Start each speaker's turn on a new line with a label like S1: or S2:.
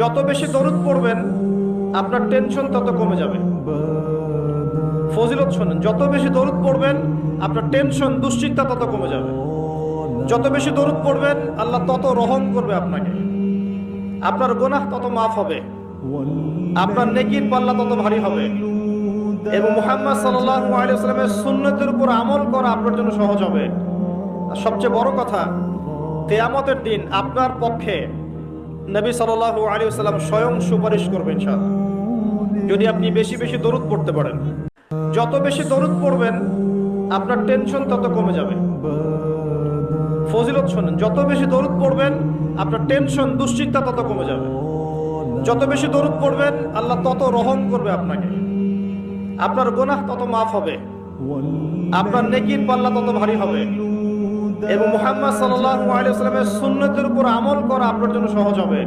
S1: যত বেশি দরুদ পড়বেন আপনার টেনশন তত কমে যাবে। ফজিলত শোনেন, যত বেশি দরুদ পড়বেন আপনার টেনশন দুশ্চিন্তা তত কমে যাবে। যত বেশি দরুদ পড়বেন আল্লাহ তত রহম করবে আপনাকে, আপনার গুনাহ তত মাফ হবে, আপনার নেকির পাল্লা তত ভারী হবে এবং মুহাম্মদ সাল্লাল্লাহু আলাইহি ওয়াসাল্লামের সুন্নতের উপর আমল করা আপনার জন্য সহজ হবে। আর সবচেয়ে বড় কথা, কিয়ামতের দিন আপনার পক্ষে নবী সাল্লাল্লাহু আলাইহি ওয়াসাল্লাম স্বয়ং সুপারিশ করবেন ইনশাআল্লাহ, যদি আপনি বেশি বেশি দরুদ পড়তে পারেন। যত বেশি দরুদ পড়বেন আপনার টেনশন তত কমে যাবে। ফজিলত শোনেন, যত বেশি দরুদ পড়বেন আপনার টেনশন দুশ্চিন্তা তত কমে যাবে। যত বেশি দরুদ পড়বেন আল্লাহ তত রহম করবে আপনাকে, আপনার গুনাহ তত মাফ হবে, আপনার নেকির পাল্লা তত ভারী হবে এবং মুহাম্মদ সাল্লাল্লাহু আলাইহি ওয়াসাল্লামের সুন্নতের উপর আমল করা আপনার জন্য সহজ হবে।